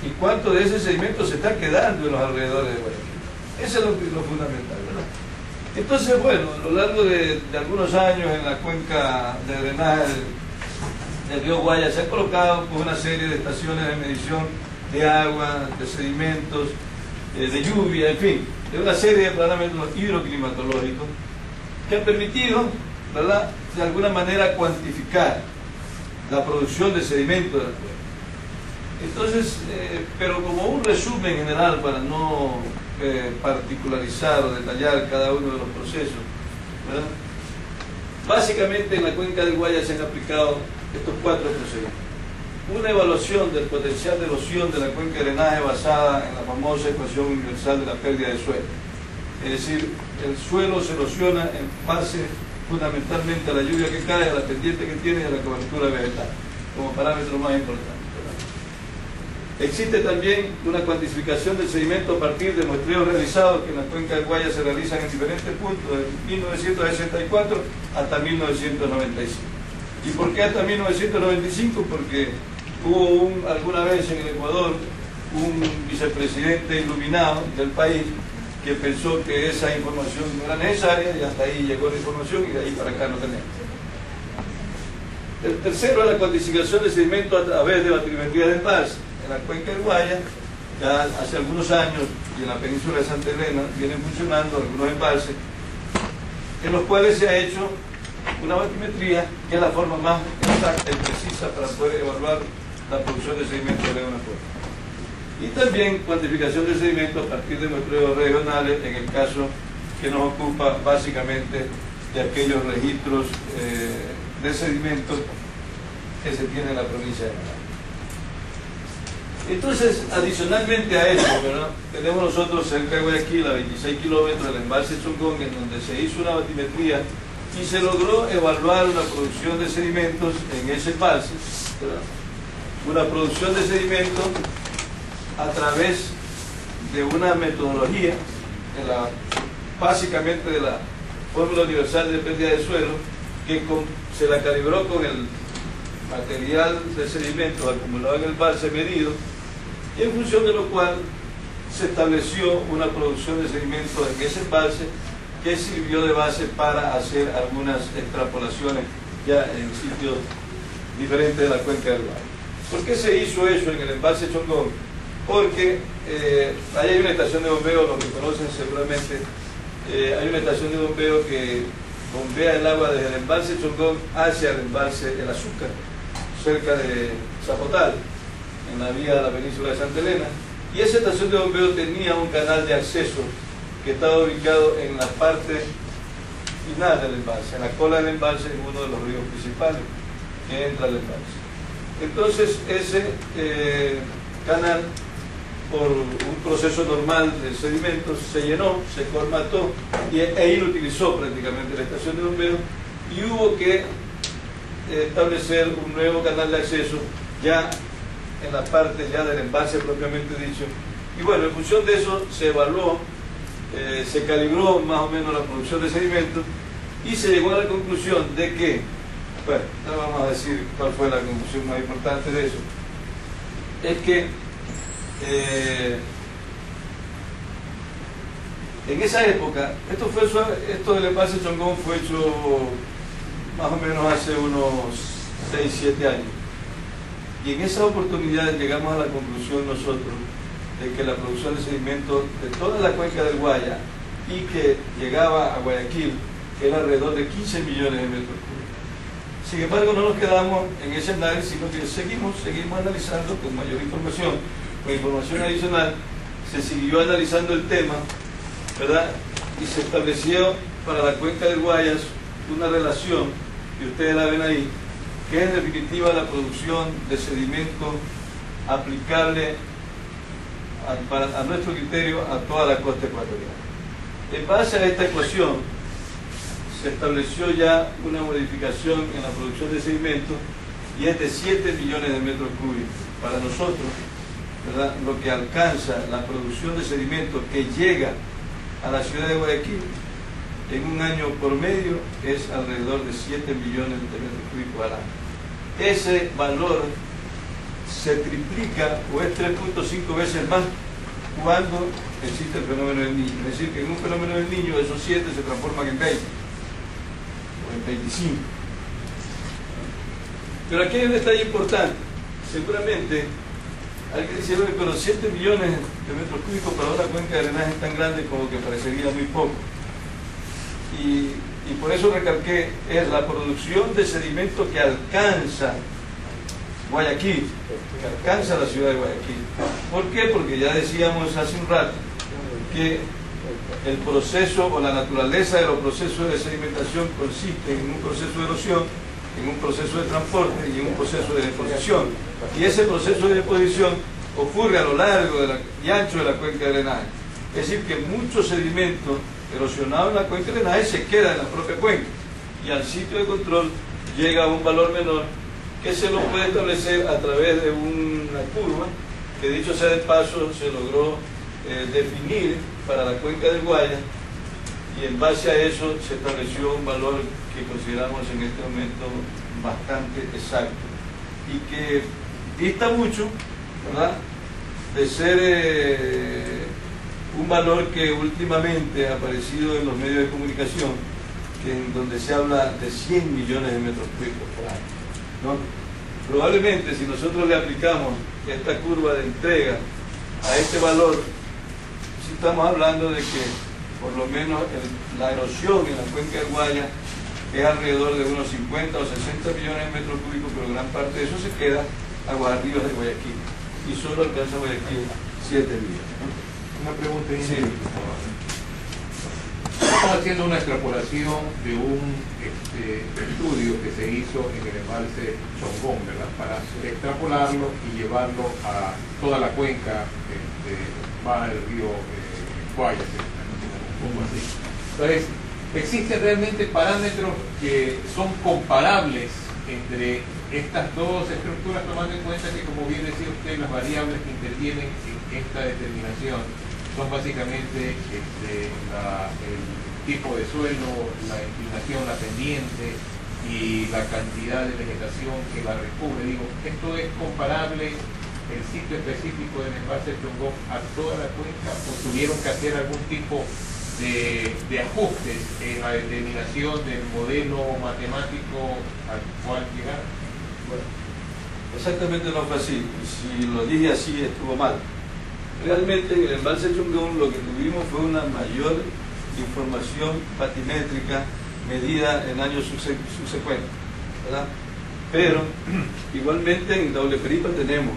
y cuánto de ese sedimento se está quedando en los alrededores de Guayaquil. Eso es lo fundamental, ¿verdad? Entonces, bueno, a lo largo de algunos años en la cuenca de drenaje del río Guaya se han colocado pues, una serie de estaciones de medición de agua, de sedimentos, de lluvia, en fin, de una serie de parámetros hidroclimatológicos que han permitido, ¿verdad?, de alguna manera cuantificar la producción de sedimento de la cuenca. Entonces, pero como un resumen general para no particularizar o detallar cada uno de los procesos, ¿verdad?, básicamente en la cuenca del Guaya se han aplicado estos 4 procedimientos. Una evaluación del potencial de erosión de la cuenca de drenaje basada en la famosa ecuación universal de la pérdida de suelo. Es decir, el suelo se erosiona en base fundamentalmente a la lluvia que cae, a la pendiente que tiene y a la cobertura vegetal, como parámetro más importante, ¿verdad? Existe también una cuantificación del sedimento a partir de muestreos realizados que en la cuenca del Guaya se realizan en diferentes puntos, de 1964 hasta 1995. ¿Y por qué hasta 1995? Porque hubo alguna vez en el Ecuador un vicepresidente iluminado del país que pensó que esa información no era necesaria y hasta ahí llegó la información y de ahí para acá no tenemos. El tercero es la cuantificación de sedimento a través de batimetría de embalse. En la cuenca del Guaya, ya hace algunos años, y en la península de Santa Elena, vienen funcionando algunos embalses en los cuales se ha hecho una batimetría, que es la forma más exacta y precisa para poder evaluar la producción de sedimento de una cuenca. Y también cuantificación de sedimento a partir de muestreos regionales, en el caso que nos ocupa básicamente de aquellos registros de sedimentos que se tienen en la provincia de Manabí. Entonces, adicionalmente a eso, ¿verdad?, tenemos nosotros cerca de Guayaquil, a 26 kilómetros del embalse Chongón, en donde se hizo una batimetría y se logró evaluar una producción de sedimentos en ese embalse, ¿verdad?, una producción de sedimentos a través de una metodología, básicamente de la fórmula universal de pérdida de suelo, que se la calibró con el material de sedimentos acumulado en el embalse medido, y en función de lo cual se estableció una producción de sedimentos en ese embalse que sirvió de base para hacer algunas extrapolaciones ya en sitios diferentes de la cuenca del Guaya. ¿Por qué se hizo eso en el embalse Chongón? Porque ahí hay una estación de bombeo, los que conocen seguramente, hay una estación de bombeo que bombea el agua desde el embalse Chongón hacia el embalse El Azúcar, cerca de Zapotal, en la vía de la península de Santa Elena, y esa estación de bombeo tenía un canal de acceso que estaba ubicado en la parte final del embalse, en la cola del embalse, en uno de los ríos principales que entra al embalse. Entonces ese canal, por un proceso normal de sedimentos, se llenó, se colmató y ahí lo utilizó prácticamente la estación de bombeo, y hubo que establecer un nuevo canal de acceso ya en la parte ya del embalse propiamente dicho. Y bueno, en función de eso se evaluó, se calibró más o menos la producción de sedimentos y se llegó a la conclusión de que, bueno, no vamos a decir cuál fue la conclusión más importante de eso, es que en esa época, esto del embalse Chongón fue hecho más o menos hace unos 6-7 años, y en esa oportunidad llegamos a la conclusión nosotros de que la producción de sedimentos de toda la cuenca del Guaya y que llegaba a Guayaquil era alrededor de 15 millones de metros cúbicos. Sin embargo, no nos quedamos en ese análisis, sino que seguimos analizando con mayor información, con información adicional. Se siguió analizando el tema, ¿verdad?, y se estableció para la cuenca del Guayas una relación, que ustedes la ven ahí, que es en definitiva la producción de sedimento aplicable a nuestro criterio a toda la costa ecuatoriana. En base a esta ecuación se estableció ya una modificación en la producción de sedimentos y es de 7 millones de metros cúbicos. Para nosotros, ¿verdad?, lo que alcanza la producción de sedimentos que llega a la ciudad de Guayaquil en un año por medio es alrededor de 7 millones de metros cúbicos al año. Ese valor se triplica o es 3.5 veces más cuando existe el fenómeno del niño. Es decir, que en un fenómeno del niño esos 7 se transforman en 20 o en 25. Pero aquí hay un detalle importante. Seguramente alguien dice, pero 7 millones de metros cúbicos para una cuenca de drenaje tan grande como que parecería muy poco. Y por eso recalqué, es la producción de sedimento que alcanza Guayaquil, que alcanza la ciudad de Guayaquil. ¿Por qué? Porque ya decíamos hace un rato que el proceso o la naturaleza de los procesos de sedimentación consiste en un proceso de erosión, en un proceso de transporte y en un proceso de deposición. Y ese proceso de deposición ocurre a lo largo y ancho de la cuenca de drenaje. Es decir, que mucho sedimento erosionado en la cuenca de drenaje se queda en la propia cuenca y al sitio de control llega a un valor menor que se lo puede establecer a través de una curva que, dicho sea de paso, se logró definir para la cuenca del Guaya, y en base a eso se estableció un valor que consideramos en este momento bastante exacto y que dista mucho, ¿verdad?, de ser un valor que últimamente ha aparecido en los medios de comunicación, en donde se habla de 100 millones de metros cúbicos por año, ¿no? Probablemente si nosotros le aplicamos esta curva de entrega a este valor, si estamos hablando de que por lo menos la erosión en la cuenca del Guaya es alrededor de unos 50 o 60 millones de metros cúbicos, pero gran parte de eso se queda aguas arriba de Guayaquil y solo alcanza Guayaquil 7 millones, ¿no? Una pregunta. Sí. Estamos haciendo una extrapolación de un estudio que se hizo en el embalse Chongón, ¿verdad? Para extrapolarlo y llevarlo a toda la cuenca baja del río Guaya, así. Entonces, ¿existen realmente parámetros que son comparables entre estas dos estructuras, tomando en cuenta que, como bien decía usted, las variables que intervienen en esta determinación son básicamente el tipo de suelo, la inclinación, la pendiente y la cantidad de vegetación que la recubre? Digo, ¿esto es comparable, el sitio específico del embalse Chongón, a toda la cuenca, o tuvieron que hacer algún tipo de ajustes en la determinación del modelo matemático al cual llegaron? Bueno, exactamente no fue así, y si lo dije así estuvo mal. Realmente en el embalse Chongón lo que tuvimos fue una mayor información batimétrica medida en años subsecuentes, ¿verdad? Pero igualmente en Doble Peripa tenemos